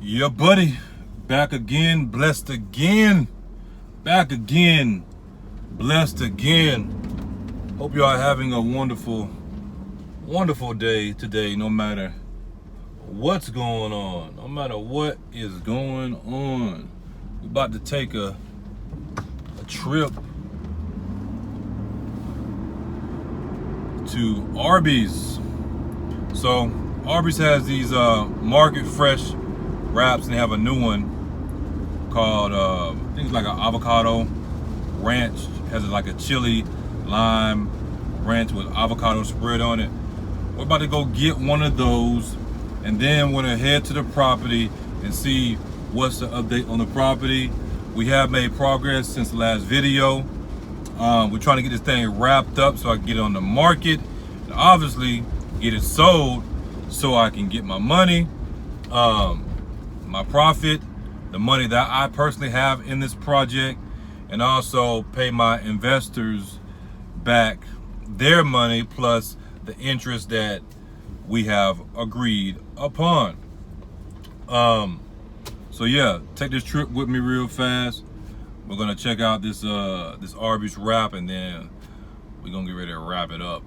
Yeah, buddy. Back again, blessed again. Back again, blessed again. Hope you are having a wonderful day today, no matter what's going on. No matter what is going on. We're about to take a trip to Arby's. So Arby's has these market fresh wraps, and they have a new one called I think it's like an avocado ranch. It has like a chili lime ranch with avocado spread on it. We're about to go get one of those, and then we're gonna head to the property and see what's the update on the property. We have made progress since the last video. We're trying to get this thing wrapped up so I can get it on the market, and obviously get it sold so I can get my money, my profit, the money that I personally have in this project, and also pay my investors back their money plus the interest that we have agreed upon. So yeah, take this trip with me real fast. We're gonna check out this Arby's wrap, and then we're gonna get ready to wrap it up.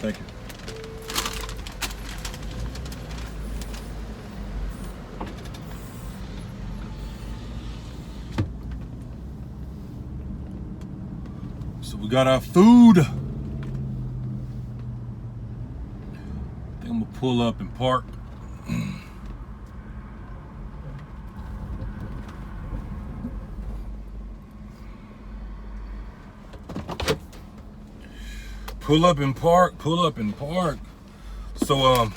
Thank you. So we got our food. I think I'm gonna pull up and park. Pull up and park, pull up and park. So let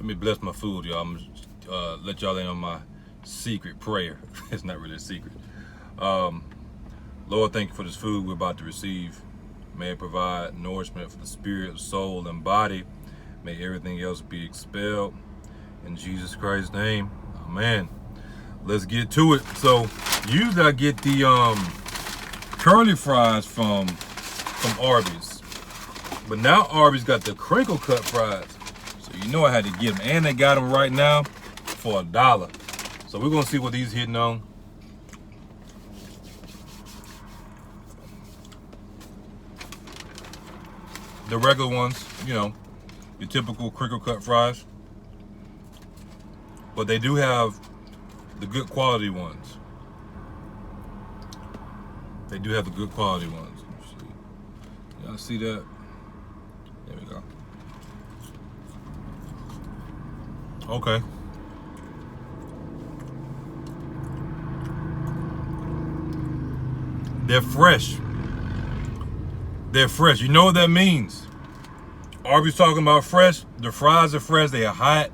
me bless my food, y'all. I'm gonna let y'all in on my secret prayer. It's not really a secret. Lord, thank you for this food we're about to receive. May it provide nourishment for the spirit, soul, and body. May everything else be expelled. In Jesus Christ's name, amen. let's get to it. So usually I get the curly fries from Arby's, but now Arby's got the crinkle cut fries. So you know I had to get them, and they got them right now for $1. So we're gonna see what these hitting on. The regular ones, you know, your typical crinkle cut fries. But they do have the good quality ones. They do have the good quality ones. Let's see. Y'all see that? There we go. Okay. They're fresh. They're fresh. You know what that means? Arby's talking about fresh. The fries are fresh. They are hot.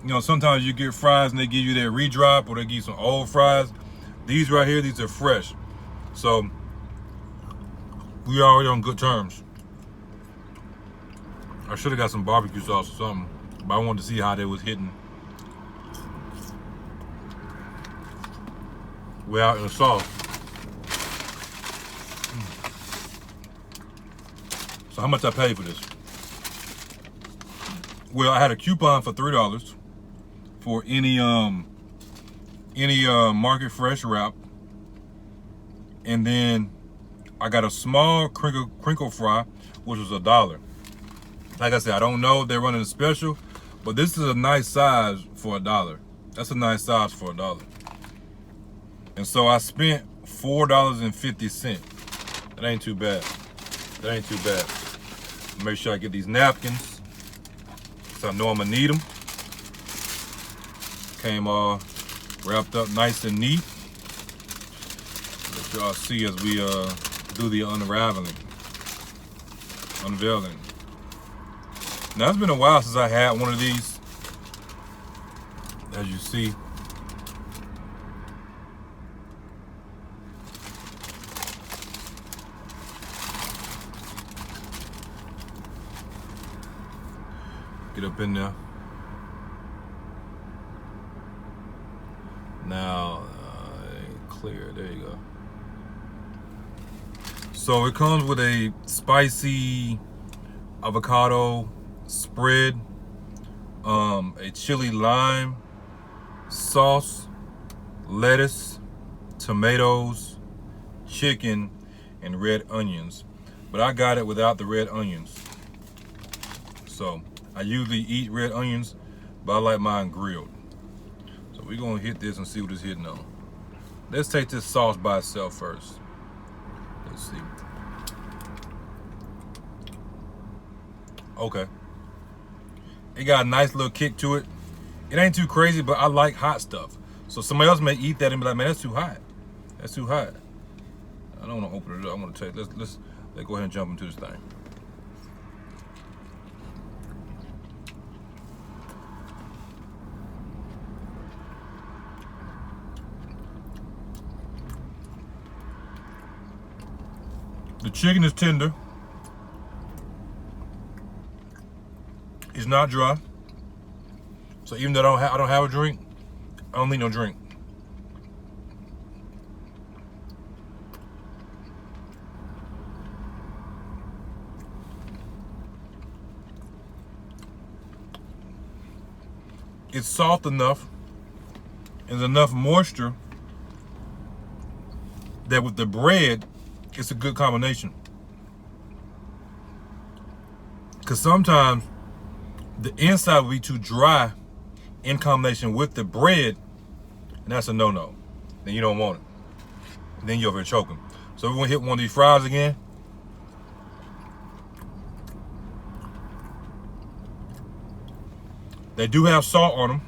You know, sometimes you get fries and they give you that redrop, or they give you some old fries. These right here, these are fresh. So we already on good terms. I should have got some barbecue sauce or something, but I wanted to see how they was hitting. We're out in the sauce. So how much I paid for this? Well, I had a coupon for $3 for any Market Fresh wrap, and then I got a small crinkle fry, which was $1. Like I said, I don't know if they're running a special, but this is a nice size for $1. That's a nice size for $1. And so I spent $4.50. That ain't too bad. That ain't too bad. Make sure I get these napkins, so I know I'm gonna need them. Came all wrapped up nice and neat. Let y'all see as we do the unveiling. Now it's been a while since I had one of these. As you see. Get up in there. Now, clear, there you go. So it comes with a spicy avocado spread, a chili lime sauce, lettuce, tomatoes, chicken, and red onions. But I got it without the red onions. So I usually eat red onions, but I like mine grilled. So we're gonna hit this and see what it's hitting on. Let's take this sauce by itself first. Let's see. Okay. It got a nice little kick to it. It ain't too crazy, but I like hot stuff. So somebody else may eat that and be like, man, that's too hot. That's too hot. I don't want to open it up. I want to take, let's go ahead and jump into this thing. The chicken is tender. It's not dry. So even though I don't have a drink, I don't need no drink. It's soft enough and enough moisture that with the bread, it's a good combination. Because sometimes the inside will be too dry in combination with the bread, and that's a no-no. Then you don't want it. Then you're over here choking. So we're gonna hit one of these fries again. They do have salt on them,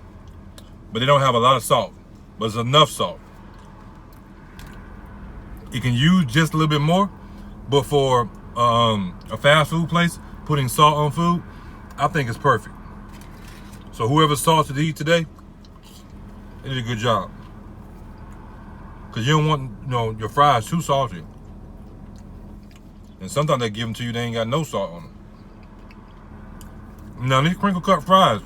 but they don't have a lot of salt, but it's enough salt. You can use just a little bit more, but for a fast food place, putting salt on food, I think it's perfect. So whoever salted to eat today, they did a good job. Because you don't want your fries too salty. And sometimes they give them to you, they ain't got no salt on them. Now these crinkle cut fries,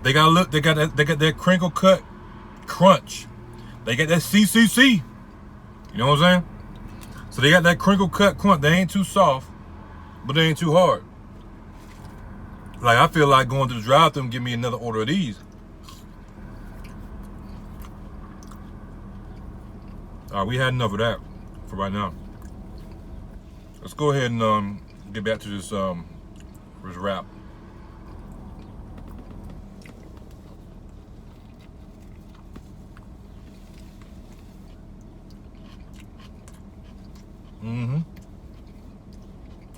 They got that crinkle cut crunch. They got that CCC. You know what I'm saying? So they got that crinkle cut crunch. They ain't too soft, but they ain't too hard. Like, I feel like going to the drive-thru and give me another order of these. All right, we had enough of that for right now. Let's go ahead and get back to this wrap.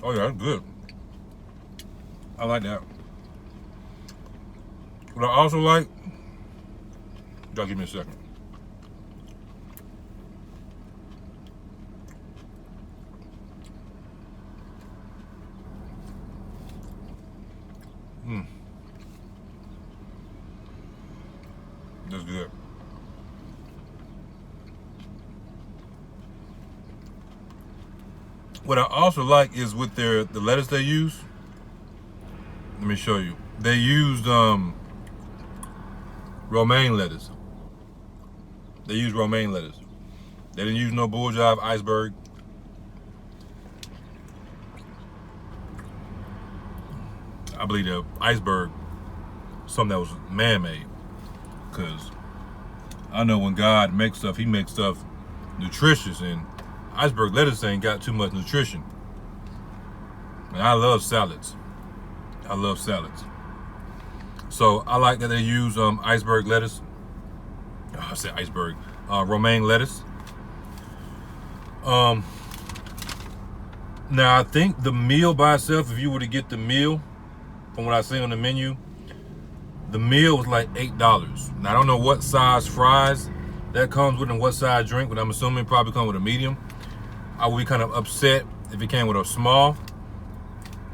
Oh yeah, that's good. I like that. What I also like, y'all give me a second. That's good. What I also like is with the lettuce they use. Let me show you. They used romaine lettuce. They used romaine lettuce. They didn't use no bull jive iceberg. I believe the iceberg, something that was man-made. Because I know when God makes stuff, he makes stuff nutritious, and iceberg lettuce ain't got too much nutrition. And I love salads. I love salads. So I like that they use iceberg lettuce. Oh, I said iceberg. Romaine lettuce. Now I think the meal by itself, if you were to get the meal, from what I see on the menu, the meal was like $8. Now I don't know what size fries that comes with and what size drink, but I'm assuming it probably comes with a medium. I would be kind of upset if it came with a small.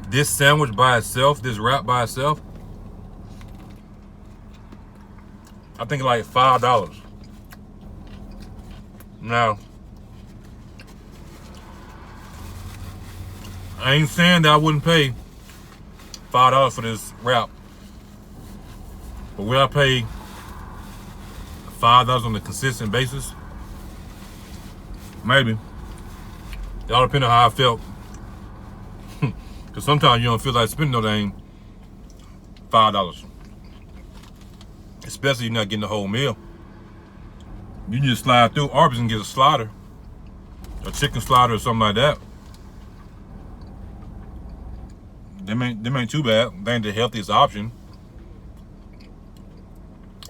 This sandwich by itself, this wrap by itself, I think like $5. Now, I ain't saying that I wouldn't pay $5 for this wrap, but will I pay $5 on a consistent basis? Maybe. It all depends on how I felt. Because sometimes you don't feel like spending no dang $5. Especially if you're not getting the whole meal. You can just slide through Arby's and get a slider. A chicken slider or something like that. Them ain't too bad. They ain't the healthiest option.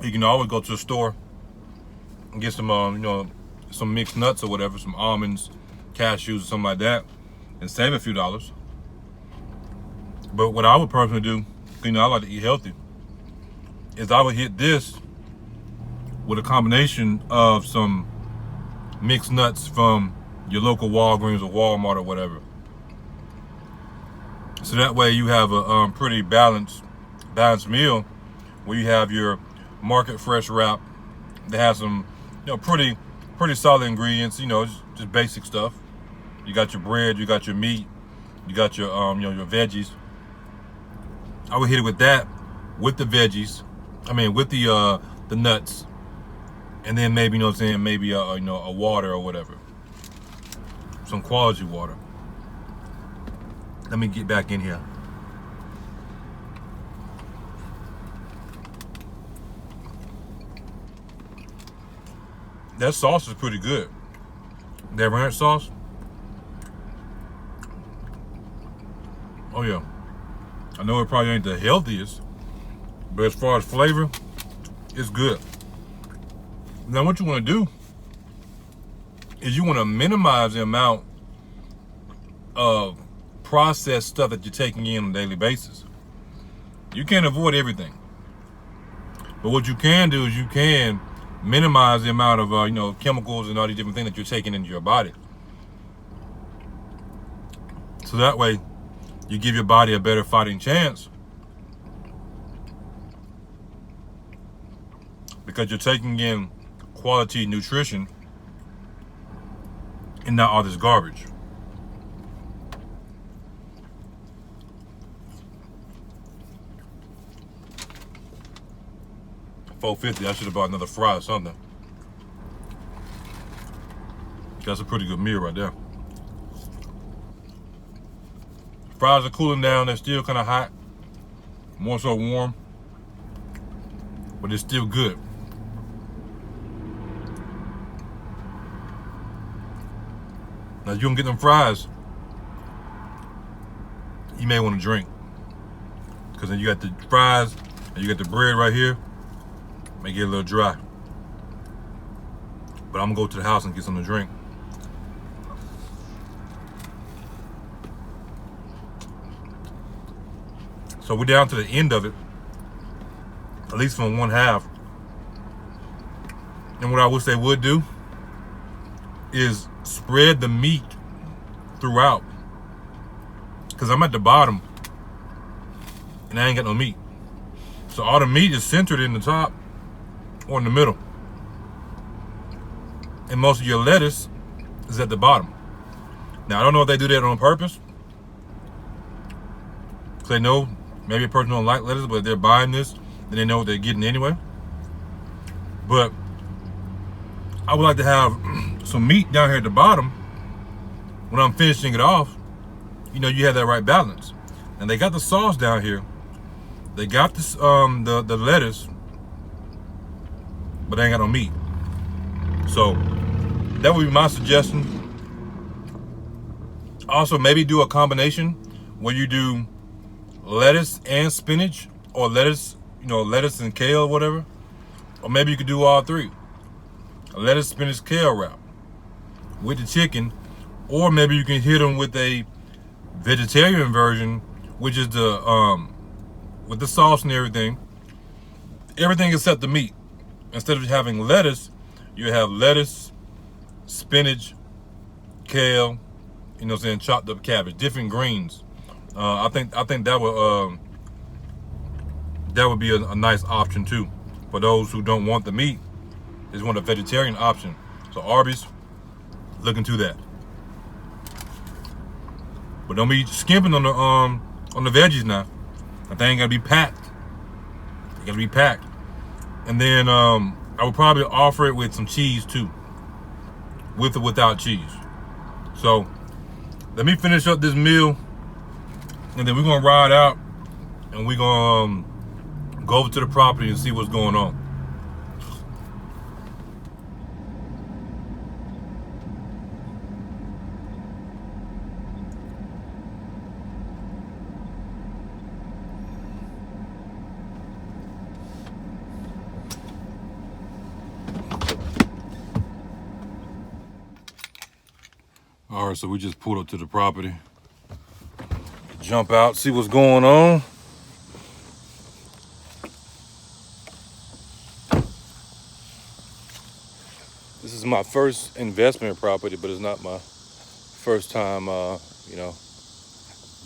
You can always go to the store and get some, some mixed nuts or whatever, some almonds, cashews, or something like that, and save a few dollars. But what I would personally do, I like to eat healthy, is I would hit this with a combination of some mixed nuts from your local Walgreens or Walmart or whatever. So that way you have a pretty balanced meal where you have your market fresh wrap that has some, pretty solid ingredients, just basic stuff. You got your bread, you got your meat, you got your your veggies. I would hit it with that, with the veggies. With the nuts, and then maybe maybe a water or whatever, some quality water. Let me get back in here. That sauce is pretty good. That ranch sauce. Oh yeah. I know it probably ain't the healthiest, but as far as flavor, it's good. Now what you want to do is you want to minimize the amount of processed stuff that you're taking in on a daily basis. You can't avoid everything, but what you can do is you can minimize the amount of chemicals and all these different things that you're taking into your body. So that way you give your body a better fighting chance, because you're taking in quality nutrition and not all this garbage. $4.50. I should have bought another fry or something. That's a pretty good meal right there. Fries are cooling down. They're still kind of hot. More so warm. But it's still good. Now, you can get them fries. You may want to drink. Because then you got the fries and you got the bread right here. May get a little dry. But I'm going to go to the house and get something to drink. So we're down to the end of it. At least from one half. And what I wish they would do is spread the meat throughout. Because I'm at the bottom and I ain't got no meat. So all the meat is centered in the top or in the middle. And most of your lettuce is at the bottom. Now, I don't know if they do that on purpose. Because they know maybe a person don't like lettuce, but if they're buying this, then they know what they're getting anyway. But I would like to have some meat down here at the bottom when I'm finishing it off. You know, you have that right balance. And they got the sauce down here. They got this the lettuce, but they ain't got no meat. So that would be my suggestion. Also, maybe do a combination where you do lettuce and spinach, or lettuce, you know, lettuce and kale or whatever. Or maybe you could do all three. A lettuce, spinach, kale wrap with the chicken. Or maybe you can hit them with a vegetarian version, which is the with the sauce and everything. Everything except the meat. Instead of having lettuce, you have lettuce, spinach, kale, you know what I'm saying, chopped up cabbage, different greens. I think that would be a nice option too for those who don't want the meat. They just want a vegetarian option. So Arby's, look into that. But don't be skimping on the veggies now. That thing gotta be packed. It gotta be packed. And then I would probably offer it with some cheese too, with or without cheese. So let me finish up this meal, and then we're gonna ride out, and we're gonna go over to the property and see what's going on. All right, so we just pulled up to the property. Jump out, see what's going on. This is my first investment property, but it's not my first time, you know,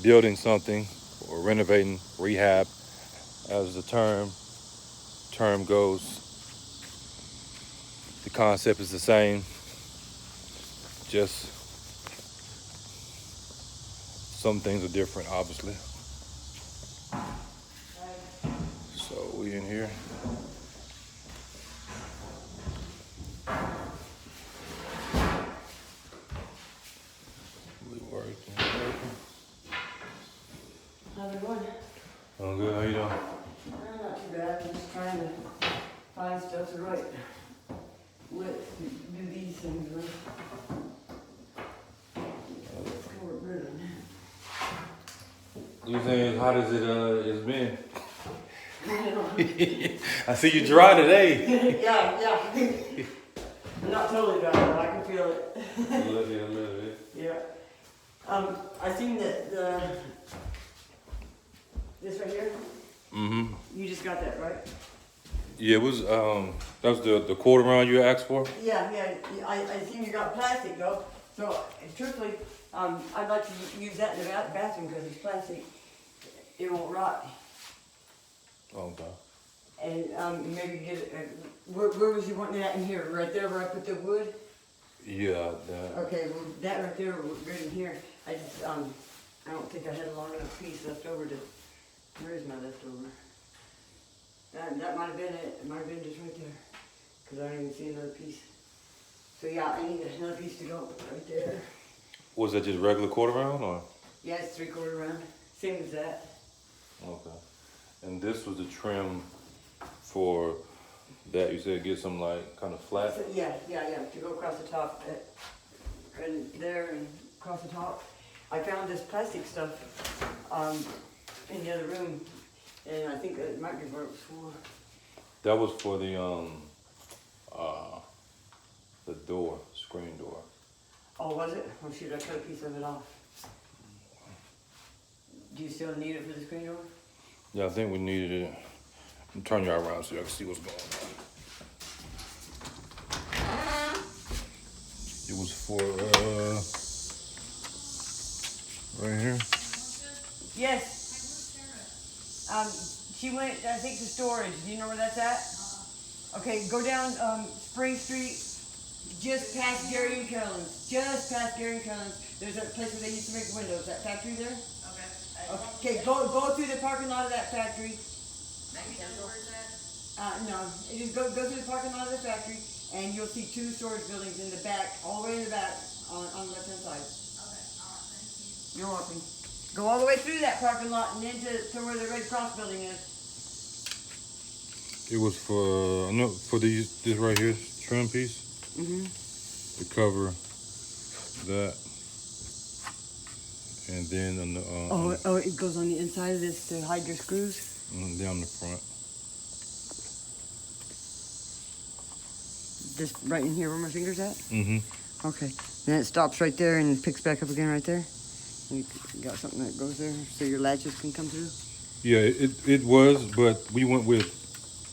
building something or renovating, rehab, as the term goes. The concept is the same, just some things are different, obviously. So we in here. We working. How's it going? I'm good, how you doing? Not too bad. I'm just trying to find stuff to write with, do these things with. You saying as hot as it's been? I see you dry today. Yeah. I'm not totally dry, but I can feel it. A little bit. Yeah. I seen that this right here. Mm-hmm. You just got that, right? Yeah, it was that was the quarter round you asked for? Yeah. I seen you got plastic though. So truthfully, I'd like to use that in the bathroom because it's plastic. It won't rot. Okay. And maybe get it. Where was you wanting that in here? Right there where I put the wood? Yeah. Okay, well that right there, right in here. I just I don't think I had a long enough piece left over to. Where is my leftover? That might have been it. It might have been just right there. Because I don't even see another piece. So yeah, I need another piece to go right there. Was that just regular quarter round or? Yeah, it's 3/4 round. Same as that. Okay. And this was the trim for that. You said get some like kind of flat. So, yeah. To go across the top, and there and across the top. I found this plastic stuff in the other room, and I think it might be what it was for. That was for the door, screen door. Oh, was it? Oh shoot, I cut a piece of it off. Do you still need it for the screen door? Yeah, I think we needed it. Turn you around so you can see what's going on. It was for right here. Yes. She went, I think, to storage. Do you know where that's at? Okay, go down Spring Street, just past Gary and Carolyn's. Just past Gary and Carolyn's. There's a place where they used to make windows. That factory there. Okay, go through the parking lot of that factory. Maybe that's where it's at? No, you just go through the parking lot of the factory, and you'll see 2 storage buildings in the back, all the way in the back, on the left-hand side. Okay, alright, thank you. You're welcome. Go all the way through that parking lot and into to where the Red Cross building is. It was for this right here trim piece. To cover that, and then on the it goes on the inside of this to hide your screws. Down the front. Just right in here where my finger's at? Mm-hmm. Okay. Then it stops right there and picks back up again right there. You got something that goes there so your latches can come through? Yeah, it was, but we went with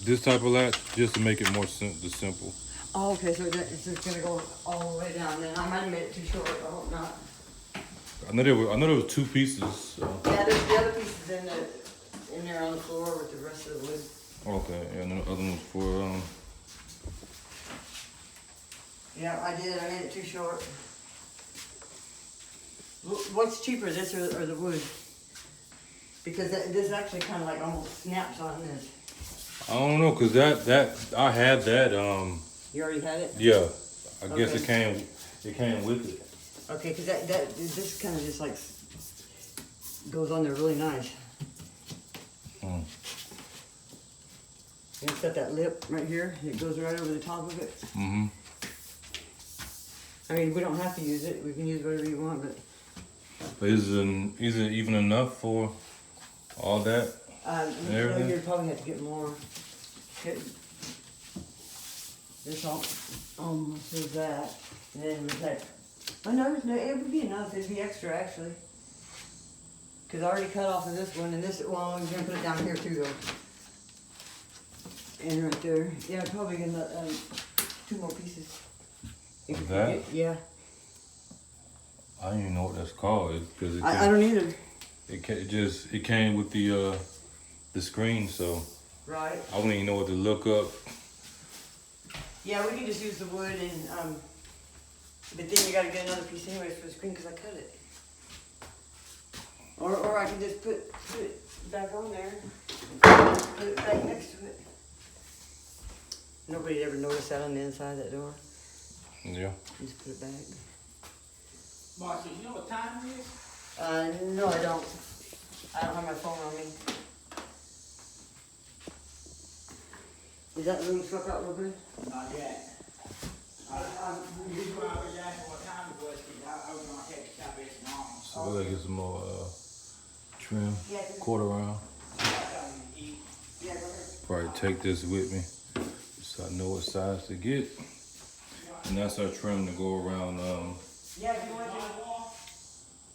this type of latch just to make it more simple. Oh, okay, so it's just gonna go all the way down. Then I might have made it too short. I hope not. I know there was 2 pieces. So. Yeah, there's the other pieces in there on the floor with the rest of the wood. Okay, and then the other one's for Yeah, I did. I made it too short. What's cheaper, this or the wood? Because this actually kind of like almost snaps on this. I don't know, cause that I had that. You already had it? Yeah, I guess Okay. it came with it. Okay, because this kind of just like goes on there really nice. Mm. And it's got that lip right here. It goes right over the top of it. Mm-hmm. I mean, we don't have to use it. We can use whatever you want, but. But is it even enough for all that? Everything? You'd probably have to get more. This almost is that. And then with that. Oh no, it would be enough. It'd be extra actually. Because I already cut off of this one, and this, well, I'm going to put it down here too though. And right there. Yeah, probably gonna 2 more pieces. Of that? Yeah. I don't even know what that's called. I don't either. It came with the screen, so Right. I wouldn't even know what to look up. Yeah, we can just use the wood and but then you gotta get another piece anyways for the screen because I cut it. Or I can just put it back on there. Put it back next to it. Nobody ever noticed that on the inside of that door. Yeah. Just put it back. Marcy, you know what time it is? No, I don't. I don't have my phone on me. Is that room swept out real good? Not yet. The reason why I was asking what time it was, because I was gonna take a stop at it tomorrow. So we're gonna get some more trim, Yeah. quarter round. Yeah, go ahead. Probably take this with me so I know what size to get. And that's our trim to go around Yeah, if you want to.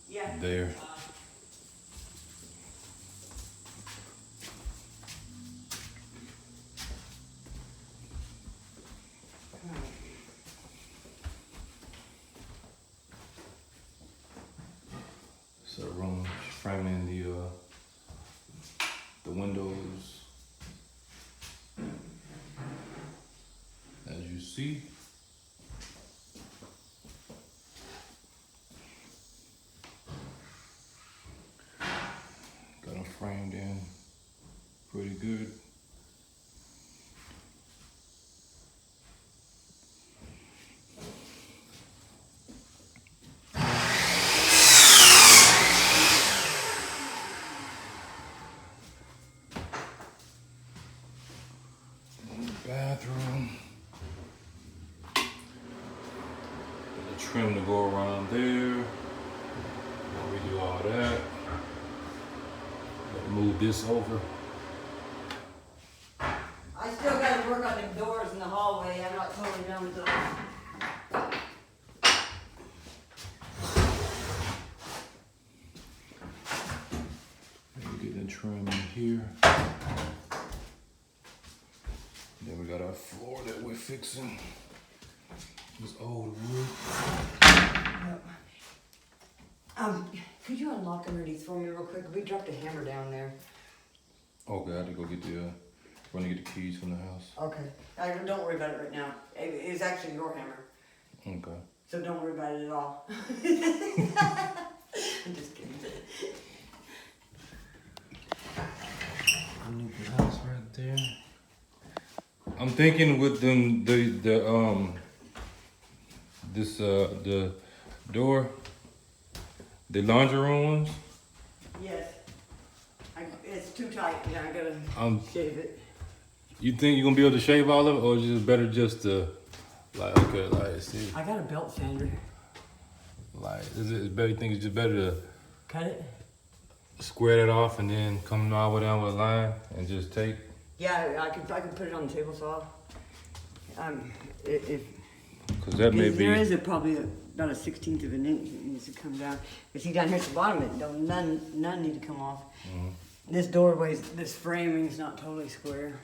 Yeah. there. So room framing the windows. As you see. Got them framed in pretty good. Do all that. Move this over. I still gotta work on the doors in the hallway. I'm not totally done with those. Maybe get the trim in here. Then we got our floor that we're fixing. This old wood. Could you unlock underneath for me real quick? We dropped a hammer down there. Okay, I have to go get the, want to get the keys from the house. Okay. Don't worry about it right now. It's actually your hammer. Okay. So don't worry about it at all. I'm just kidding. The house right there. I'm thinking with them, the door, the laundry room ones. Yes. It's too tight. Yeah, I gotta shave it. You think you're gonna be able to shave all of it, or is it better just to, like, okay, like, see? I got a belt sander. Like, is it better? You think it's just better to Cut it? square that off and then come all the way down with a line and just take? Yeah, I could put it on the table saw. If Cause that may be. there is probably about a 1/16 of an inch that needs to come down. But see down here at the bottom, none need to come off. Mm-hmm. This doorway, this framing is not totally square.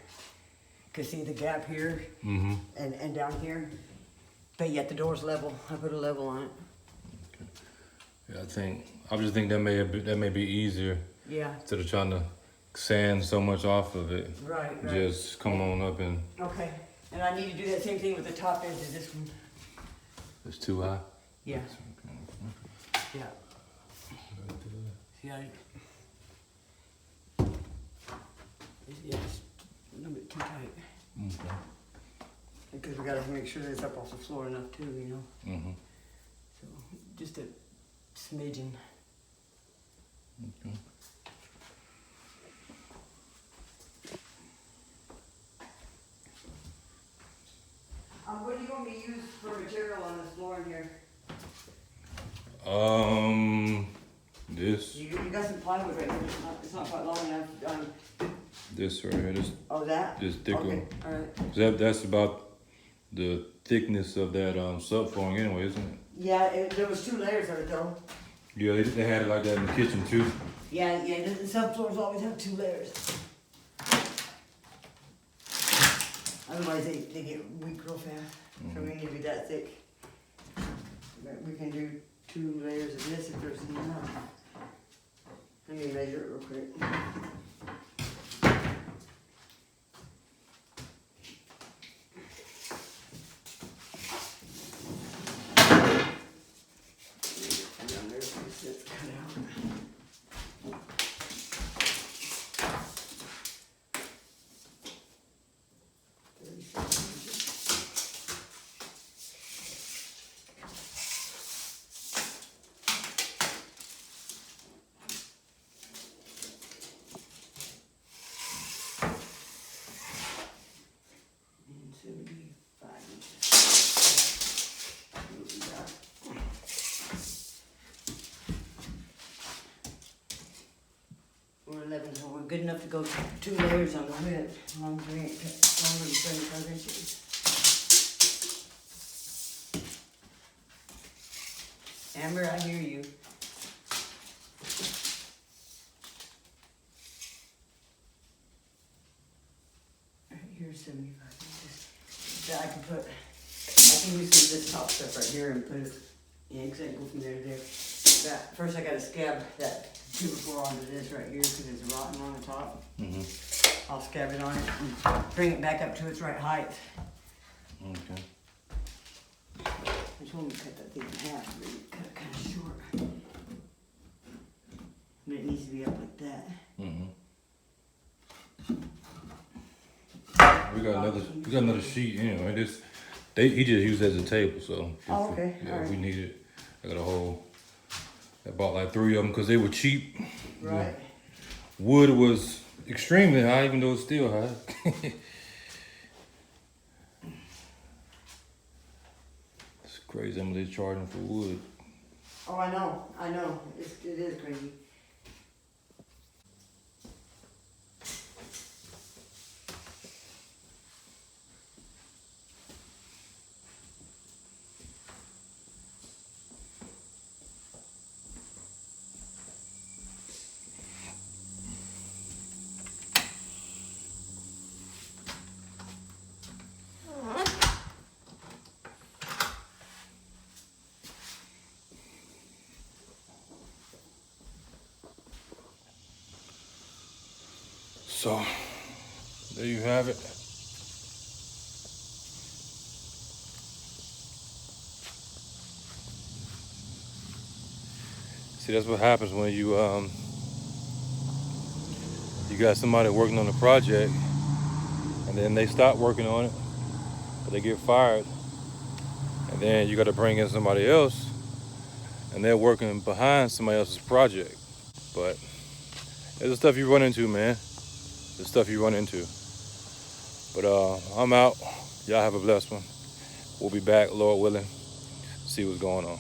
Cause see the gap here Mm-hmm. and down here. But yet the door's level. I put a level on it. Yeah, I just think that may be easier Yeah. instead of trying to sand so much off of it. Right. Just come on up and Okay. And I need to do that same thing with the top edge of this one. it's too high. Yeah. Yeah. See, it's a little bit too tight. Okay. Because we gotta make sure that it's up off the floor enough too, you know. Mm-hmm. So just a smidgen. Okay. What do you want me to use for material on this floor in here? This. You got some plywood right here. It's not quite long enough. This right here. This. Oh, that? This thicker. Okay, all right. That's about the thickness of that subflooring anyway, isn't it? Yeah, there was 2 layers of it though. Yeah, they had it like that in the kitchen too. Yeah, the subfloors always have 2 layers. Otherwise they get weak real fast. So we need to be that thick. But we can do 2 layers of this if there's enough. Let me measure it real quick. Down there, it's cut out. We're 11, so we're good enough to go 2 layers on the width, as long as we ain't cut longer than 75 inches. Amber, I hear you. Right here's 75 inches. So I can use some of this top stuff right here and put it, yeah, because I can go from there to there. First I gotta scab that 2x4 onto this right here because it's rotten on the top. Mm-hmm. I'll scab it on it and bring it back up to its right height. Okay. I just want to cut that thing in half, but cut it kind of short. But it needs to be up like that. Mm-hmm. We got another sheet anyway. He just used it as a table, so. Oh, okay. Yeah, all right. we need it. I got a whole. I bought like 3 of them because they were cheap. Right. Wood was extremely high, even though it's still high. It's crazy how much they're charging for wood. Oh, I know. It is crazy. So there you have it. See, that's what happens when you got somebody working on a project and then they stop working on it, or they get fired, and then you got to bring in somebody else, and they're working behind somebody else's project. But there's the stuff you run into, man. The stuff you run into. But I'm out. Y'all have a blessed one. We'll be back, Lord willing. See what's going on.